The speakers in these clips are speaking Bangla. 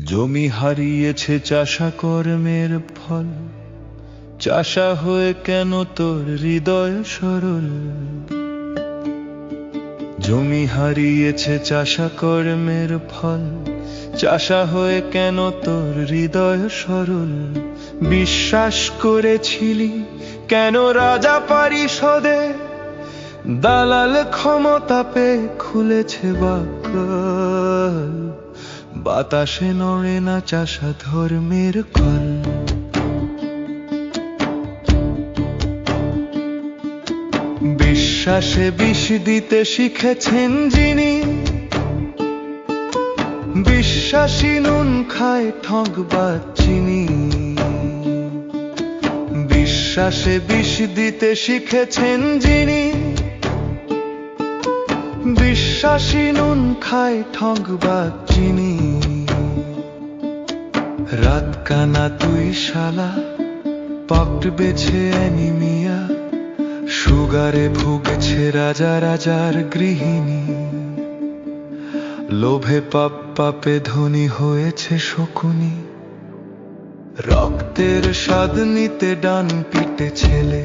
জমি হারিয়েছে চাষা কর্মের ফল, চাষা হয়ে কেন তোর হৃদয় সরল? জমি হারিয়েছে চাষা কর্মের ফল, চাষা হয়ে কেন তোর হৃদয় সরল? বিশ্বাস করেছিলি কেন রাজা পারিষদে, দালাল ক্ষমতা পেয়ে খুলেছে বাকল। বাতাসে নড়ে না চাষা ধর্মের কল। বিশ্বাসে বিষ দিতে শিখেছেন যিনি, বিশ্বাসী নুন খায় ঠকবার চিনি। বিশ্বাসে বিষ দিতে শিখেছেন যিনি, বিশ্বাসী নুন খায় ঠকবার চিনি। রাত কানা তুই শালা, পকট বেছে অ্যানিমিয়া, সুগারে ভুগছে রাজা রাজার গৃহিণী। লোভে পাপ পাপে ধনী হয়েছে শকুনি, রক্তের স্বাদ নিতে ডান পিটে ছেলে,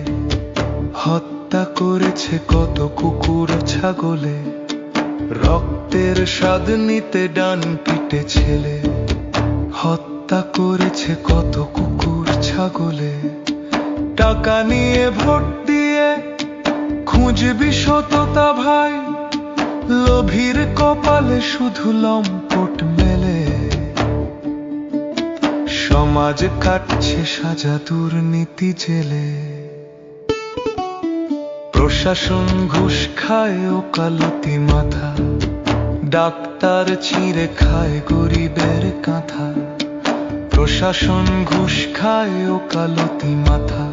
হত্যা করেছে কত কুকুর ছাগলে। রক্তের স্বাদ নিতে ডান পিটে ছেলে, হত্যা করেছে কত কুকুর ছাগলে। টাকা নিয়ে ভোট দিয়ে খুঁজবি সততা ভাই, লোভীর কপালে শুধু লম্পট মেলে। সমাজ কাটছে সাজা দুর্নীতি জেলে, প্রশাসন ঘুষ খায় ওকালতি মাথা, ডাক্তার ছিঁড়ে খায় গরিবের কাঁথা। প্রশাসন ঘুষ খায় ওকালতি মাথা,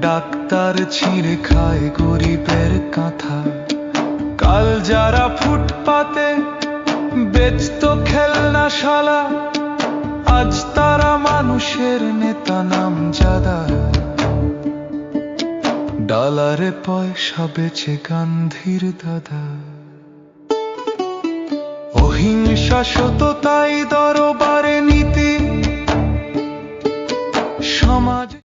ডাক্তার ছিঁড়ে খায় গরিবের কাঁথা। কাল যারা ফুটপাতে বেচতো খেলনা শালা, আজ তারা মানুষের নেতা নামজাদা। ডলারে পয়সা বেচে গান্ধীর দাদা। অহিংসা সততাই দরবারে